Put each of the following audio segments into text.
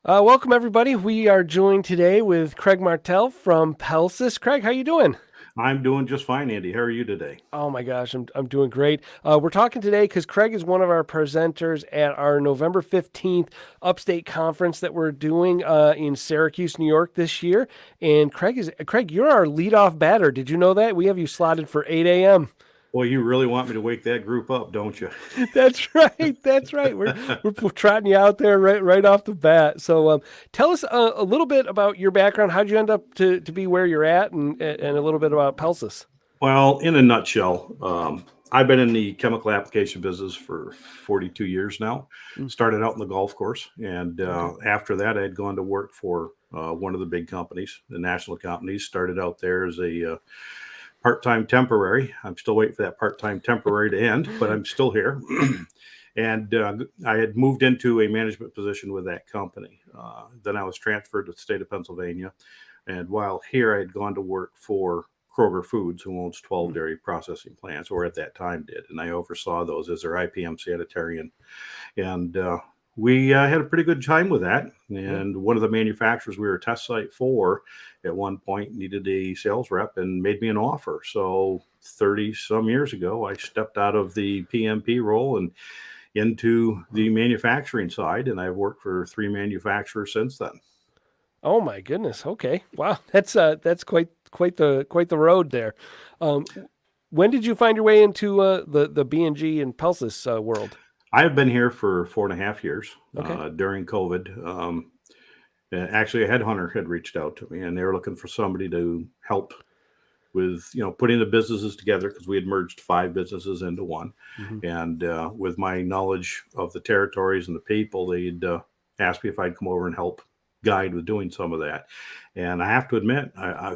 Welcome everybody. We are joined today with Craig Martelle from Pelsis. Craig, how you doing? I'm doing just fine, Andy. How are you today? Oh my gosh, I'm doing great. We're talking today because Craig is one of our presenters at our November 15th Upstate Conference that we're doing in Syracuse, New York this year. And Craig, you're our leadoff batter. Did you know that? We have you slotted for 8 a.m. Boy, you really want me to wake that group up, don't you? That's right. That's right. We're trotting you out there right off the bat. So, tell us a little bit about your background. How'd you end up to be where you're at, and a little bit about Pelsis. Well, in a nutshell, I've been in the chemical application business for 42 years now. Mm, Started out in the golf course, and okay. after that, I had gone to work for one of the big companies, the national companies. Started out there as a part-time temporary. I'm still waiting for that part-time temporary to end, but I'm still here. And I had moved into a management position with that company. Then I was transferred to the state of Pennsylvania. And while here, I had gone to work for Kroger Foods, who owns 12 Mm, dairy processing plants, or at that time did. And I oversaw those as their IPM sanitarian. And we had a pretty good time with that. yeah. And one of the manufacturers we were a test site for at one point needed a sales rep and made me an offer. So 30 some years ago, I stepped out of the PMP role and into the manufacturing side. And I've worked for three manufacturers since then. Oh my goodness. Okay. Wow. That's quite the road there. Um, when did you find your way into the B&G and Pelsis world? I've been here for 4.5 years Okay. during COVID. Actually, a headhunter had reached out to me, and they were looking for somebody to help with putting the businesses together because we had merged five businesses into one. Hmm. And with my knowledge of the territories and the people, they'd asked me if I'd come over and help guide with doing some of that. And I have to admit,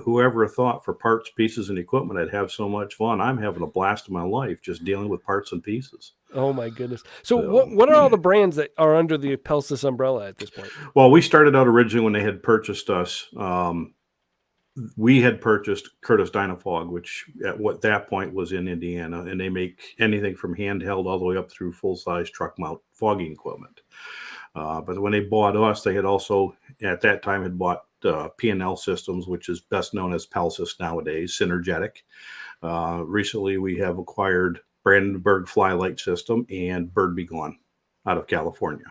whoever thought for parts, pieces, and equipment I'd have so much fun. I'm having a blast of my life just dealing with parts and pieces. Oh my goodness. So So, what are all the brands that are under the Pelsis umbrella at this point? well, we started out originally when they had purchased us. We had purchased Curtis Dynafog, which at what that point was in Indiana, and they make anything from handheld all the way up through full size truck mount fogging equipment. But when they bought us, they had also at that time had bought P&L Systems, which is best known as Pelsis nowadays, Synergetic. Recently, we have acquired Brandenburg Flylight System and Bird Be Gone out of California.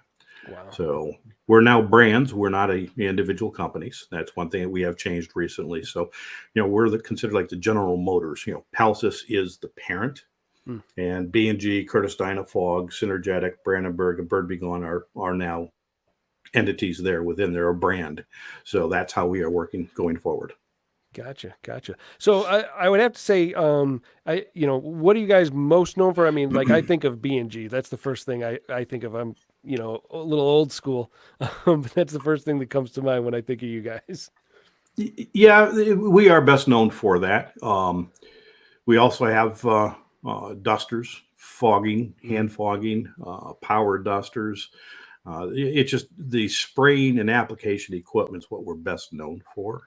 Wow. So we're now brands. We're not individual companies. That's one thing that we have changed recently. So, we're considered like the General Motors. Pelsis is the parent, Hmm. and B&G, Curtis Dynafog, Synergetic, Brandenburg, and Bird Be Gone are now entities there within their brand. So that's how we are working going forward. Gotcha. So I would have to say, what are you guys most known for? I mean, like I think of B&G. That's the first thing I think of. I'm, a little old school, but that's the first thing that comes to mind when I think of you guys. Yeah, we are best known for that. We also have dusters, fogging, Mm, hand fogging, power dusters. It's just the spraying and application equipment is what we're best known for.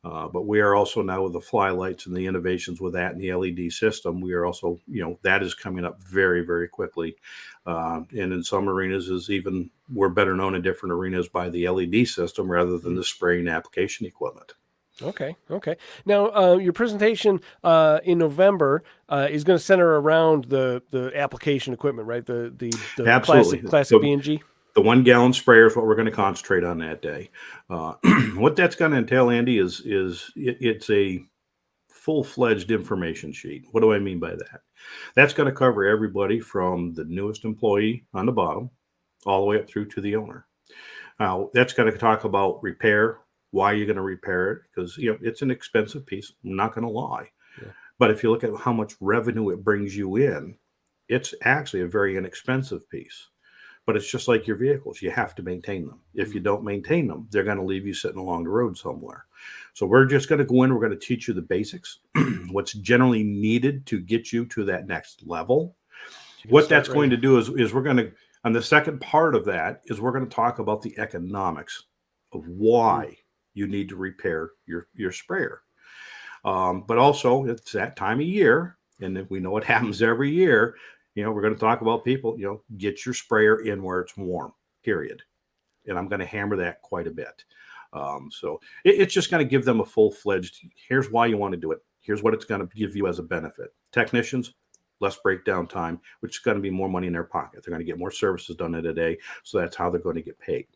But we are also now with the fly lights and the innovations with that and the LED system. We are also, that is coming up very, very quickly. And in some arenas, is even we're better known in different arenas by the LED system rather than mm. the spraying application equipment. Okay. Now, your presentation in November is going to center around the application equipment, right? The classic Absolutely. classic B&G. The 1 gallon sprayer is what we're going to concentrate on that day. Uh, what that's going to entail, Andy, it's a full fledged information sheet. What do I mean by that? That's going to cover everybody from the newest employee on the bottom all the way up through to the owner. Now, that's going to talk about repair, why you're going to repair it, because it's an expensive piece. I'm not going to lie. Yeah. But if you look at how much revenue it brings you in, it's actually a very inexpensive piece. But it's just like your vehicles. You have to maintain them. If Mm. you don't maintain them, they're going to leave you sitting along the road somewhere. So we're just going to go in. We're going to teach you the basics, what's generally needed to get you to that next level. You're going to What start that's right. going to do is we're going to, on the second part of that, is we're going to talk about the economics of Mm. why you need to repair your sprayer. But also, it's that time of year, and if we know it happens every year, we're going to talk about people, get your sprayer in where it's warm, period. and I'm going to hammer that quite a bit. So it's just going to give them a full-fledged, here's why you want to do it. Here's what it's going to give you as a benefit. Technicians, less breakdown time, which is going to be more money in their pocket. They're going to get more services done in a day, so that's how they're going to get paid.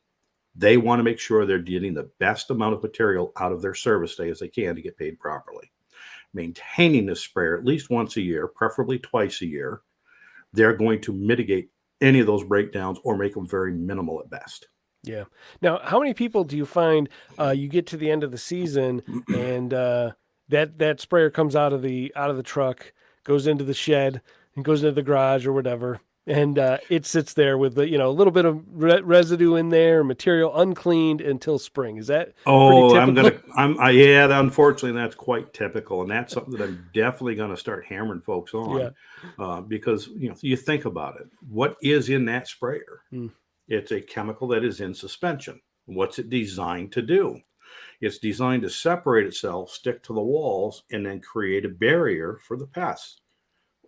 They want to make sure they're getting the best amount of material out of their service day as they can to get paid properly. Maintaining this sprayer at least once a year, preferably twice a year, they're going to mitigate any of those breakdowns or make them very minimal at best. Yeah. Now, how many people do you find you get to the end of the season and that sprayer comes out of the truck, goes into the shed, and goes into the garage or whatever, and it sits there with a little bit of residue in there, material uncleaned until spring? Is that pretty typical? Yeah, unfortunately, that's quite typical, and that's something that I'm definitely going to start hammering folks on, because you think about it, what is in that sprayer? It's a chemical that is in suspension. What's it designed to do? It's designed to separate itself, stick to the walls, and then create a barrier for the pests.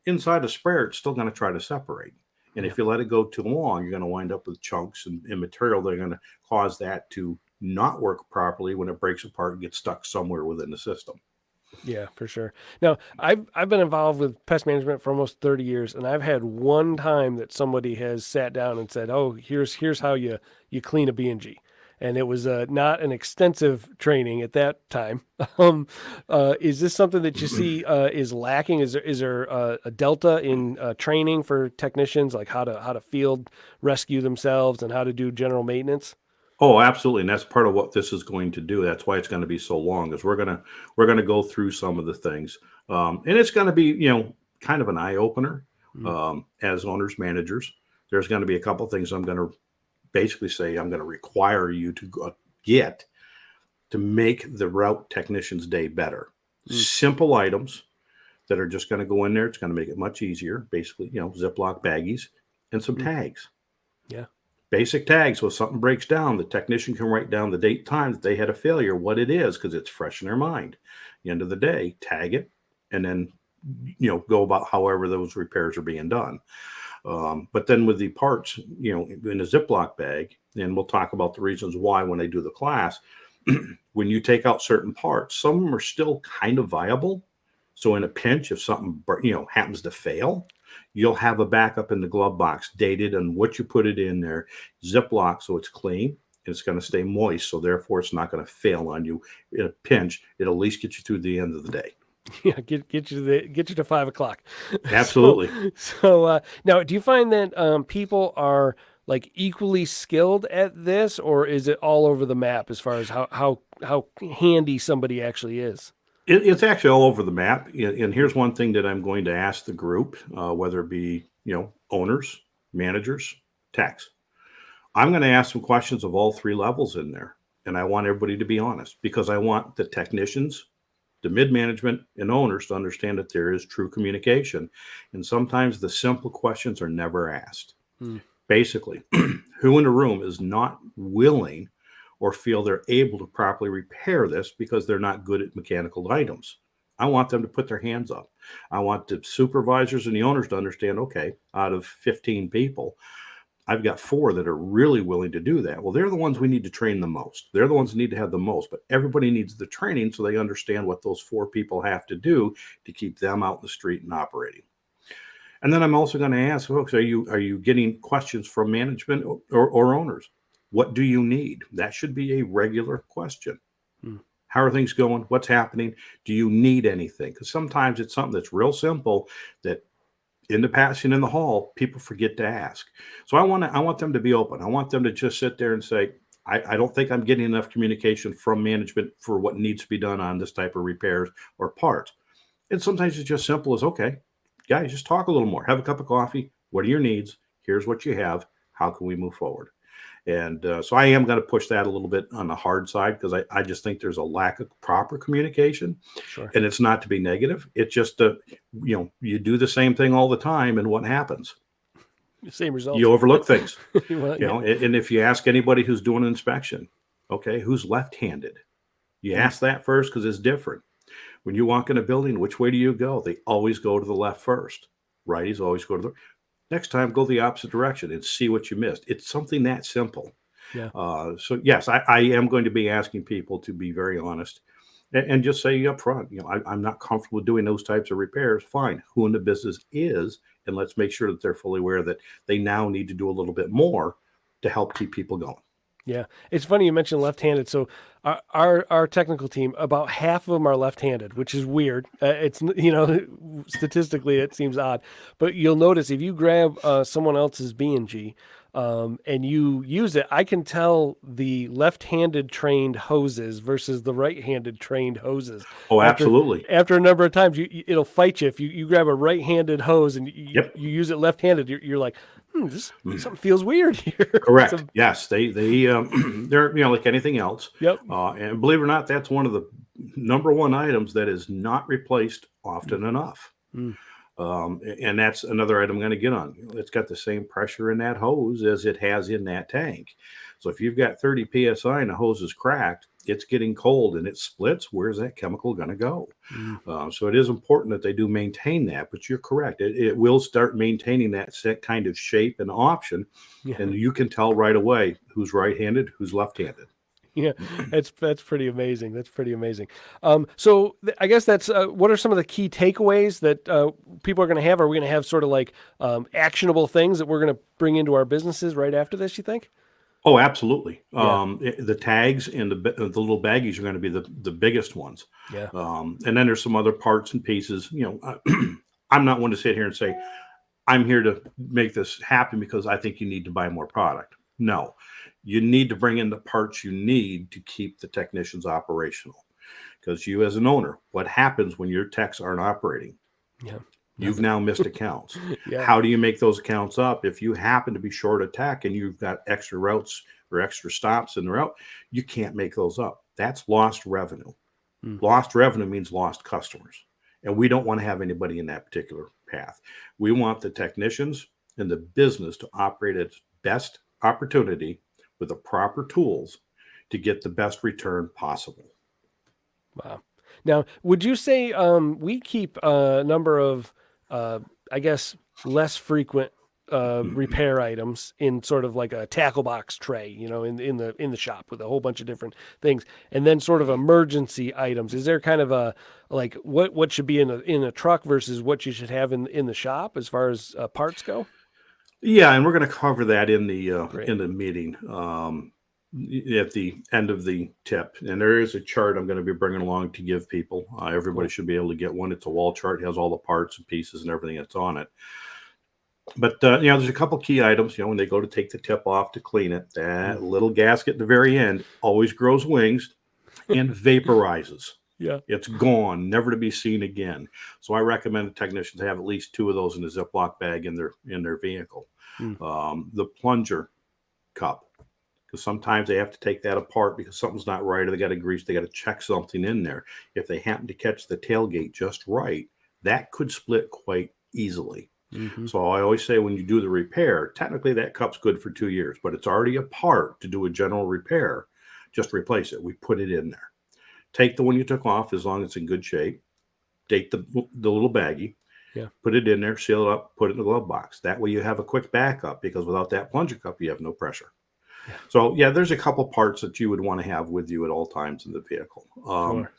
Inside the sprayer, it's still going to try to separate. And if you let it go too long, you're going to wind up with chunks and material that are going to cause that to not work properly when it breaks apart and gets stuck somewhere within the system. Yeah, for sure. Now, I've been involved with pest management for almost 30 years, and I've had one time that somebody has sat down and said, "Oh, here's how you clean a B&G." And it was not an extensive training at that time. Is this something that you see is lacking? Is there a delta in training for technicians, like how to field rescue themselves and how to do general maintenance? Oh, absolutely. And that's part of what this is going to do. That's why it's going to be so long, is we're going to go through some of the things. And it's going to be, kind of an eye opener as owners, managers. There's going to be a couple of things I'm going to basically say I'm going to require you to get to make the route technician's day better. Simple items that are just going to go in there. It's going to make it much easier. Basically, Ziploc baggies and some tags. Yeah. Basic tags. So if something breaks down, the technician can write down the date, time that they had a failure, what it is, because it's fresh in their mind. At the end of the day, tag it, and then go about however those repairs are being done. But then with the parts, in a Ziploc bag, and we'll talk about the reasons why when they do the class, when you take out certain parts, some of them are still kind of viable. So in a pinch, if something happens to fail, you'll have a backup in the glove box dated on what you put it in there, Ziploc, so it's clean and it's going to stay moist. So therefore, it's not going to fail on you in a pinch. It'll at least get you through the end of the day. Yeah, get you to 5 o'clock. Absolutely. So now, do you find that people are like equally skilled at this, or is it all over the map as far as how handy somebody actually is? It's actually all over the map. And here's one thing that I'm going to ask the group, whether it be, owners, managers, techs. I'm going to ask some questions of all three levels in there. And I want everybody to be honest, because I want the technicians, the mid-management, and owners to understand that there is true communication. And sometimes the simple questions are never asked. Basically, who in the room is not willing or feel they're able to properly repair this because they're not good at mechanical items? I want them to put their hands up. I want the supervisors and the owners to understand, okay, out of 15 people, I've got 4 that are really willing to do that. Well, they're the ones we need to train the most. They're the ones that need to have the most, but everybody needs the training so they understand what those 4 people have to do to keep them out in the street and operating. And then I'm also going to ask folks, are you getting questions from management or owners? What do you need? That should be a regular question. How are things going? What's happening? Do you need anything? Because sometimes it's something that's real simple that in the passing in the hall, people forget to ask. So I want them to be open. I want them to just sit there and say, I don't think I'm getting enough communication from management for what needs to be done on this type of repairs or parts. And sometimes it's just simple as, okay, guys, just talk a little more. Have a cup of coffee. What are your needs? Here's what you have. How can we move forward? And so I am going to push that a little bit on the hard side because I just think there's a lack of proper communication. Sure. And it's not to be negative. It's just, you do the same thing all the time. And what happens? Same results. You overlook things. Well, And if you ask anybody who's doing an inspection, okay, who's left-handed? You ask that first because it's different. When you walk in a building, which way do you go? They always go to the left first. Righties always go to the next time, go the opposite direction and see what you missed. It's something that simple. Yeah. So yes, I am going to be asking people to be very honest and just say up front, I'm not comfortable doing those types of repairs. Fine. Who in the business is, and let's make sure that they're fully aware that they now need to do a little bit more to help keep people going. Yeah, it's funny you mentioned left-handed. So our technical team, about half of them are left-handed, which is weird. Statistically it seems odd, but you'll notice if you grab someone else's B&G and you use it, I can tell the left-handed trained hoses versus the right-handed trained hoses. Oh, After absolutely. after a number of times, it'll fight you if you grab a right-handed hose and Yep. you use it left-handed. You're like, this Mm. something feels weird here. Correct. So, Yes, they're like anything else. yep. And believe it or not, that's one of the number one items that is not replaced Mm, often enough. mm, And that's another item I'm going to get on. It's got the same pressure in that hose as it has in that tank. So if you've got 30 psi and the hose is cracked, it's getting cold and it splits. Where's that chemical going to go? mm. So it is important that they do maintain that. But you're correct; it will start maintaining that set kind of shape and option, Yeah, and you can tell right away who's right-handed, who's left-handed. yeah, that's pretty amazing. That's pretty amazing. I guess that's what are some of the key takeaways that people are going to have? Are we going to have sort of like actionable things that we're going to bring into our businesses right after this? You think? Oh, absolutely. Yeah, The tags and the little baggies are going to be the biggest ones. yeah, And then there's some other parts and pieces. I'm not one to sit here and say I'm here to make this happen because I think you need to buy more product. No, you need to bring in the parts you need to keep the technicians operational. Because you, as an owner, what happens when your techs aren't operating? yeah, You've nothing. now missed accounts. Yeah, How do you make those accounts up? If you happen to be short a tech and you've got extra routes or extra stops in the route, you can't make those up. That's lost revenue. hmm, Lost revenue means lost customers. And we don't want to have anybody in that particular path. We want the technicians and the business to operate at its best opportunity with the proper tools to get the best return possible. wow. Now, would you say we keep a number of, I guess, less frequent repair items in sort of like a tackle box tray, in the shop with a whole bunch of different things, and then sort of emergency items? Is there kind of a like what should be in a truck versus what you should have in the shop as far as parts go? Yeah, and we're going to cover that Great. in the meeting at the end of the tip. And there is a chart I'm going to be bringing along to give people. Everybody Cool. should be able to get one. It's a wall chart, it has all the parts and pieces and everything that's on it. But there's a couple key items. When they go to take the tip off to clean it, Mm. that little gasket at the very end always grows wings and vaporizes. Yeah. It's gone, never to be seen again. So I recommend technicians have at least two of those in a Ziploc bag in their vehicle. Mm. The plunger cup, because sometimes they have to take that apart because something's not right, or they got to grease, they got to check something in there. If they happen to catch the tailgate just right, that could split quite easily. Hmm. So I always say when you do the repair, technically that cup's good for 2 years, but it's already a part to do a general repair. Just replace it. We put it in there. Take the one you took off as long as it's in good shape. Take the little baggie, Yeah. put it in there, seal it up, put it in the glove box. That way you have a quick backup, because without that plunger cup, you have no pressure. Yeah. So yeah, there's a couple parts that you would want to have with you at all times in the vehicle. Sure.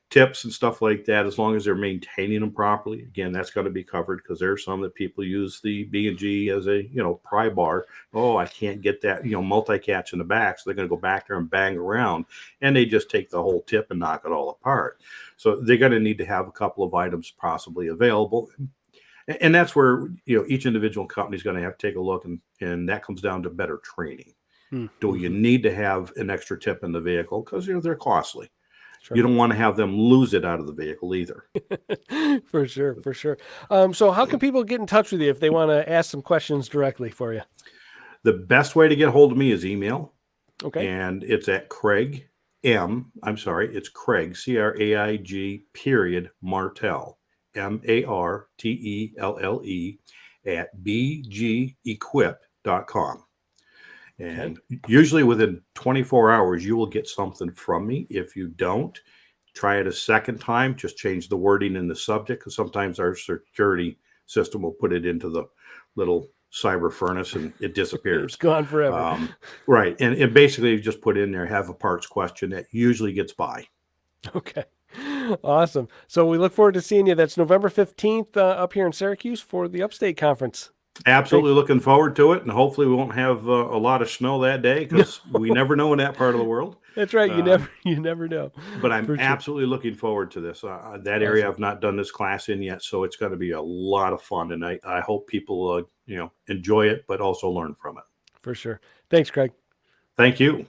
Tips and stuff like that, as long as they're maintaining them properly. Again, that's got to be covered, because there's some that people use the B&G as a pry bar. Oh, I can't get that multi-catch in the back, so they're going to go back there and bang around, and they just take the whole tip and knock it all apart. So they're going to need to have a couple of items possibly available, and that's where each individual company is going to have to take a look, and that comes down to better training. Do you Mm-hmm. need to have an extra tip in the vehicle? Because they're costly. You Sure. don't want to have them lose it out of the vehicle either. For sure, for sure. So how can people get in touch with you if they want to ask some questions directly for you? The best way to get a hold of me is email, Okay. and it's at it's Craig, Craig, period, Martelle, Martelle, at bgequip.com. Okay. And usually within 24 hours, you will get something from me. If you don't, try it a second time. Just change the wording in the subject, because sometimes our security system will put it into the little cyber furnace and it disappears. It's gone forever. Right. And it basically just put in there, have a parts question that usually gets by. Okay. Awesome. So we look forward to seeing you. That's November 15th up here in Syracuse for the Upstate Conference. Absolutely looking forward to it. And hopefully we won't have a lot of snow that day because we never know in that part of the world. That's right. You never know. But I'm absolutely looking forward to this. That area I've not done this class in yet, so it's going to be a lot of fun. And I hope people, enjoy it, but also learn from it. For sure. Thanks, Craig. Thank you.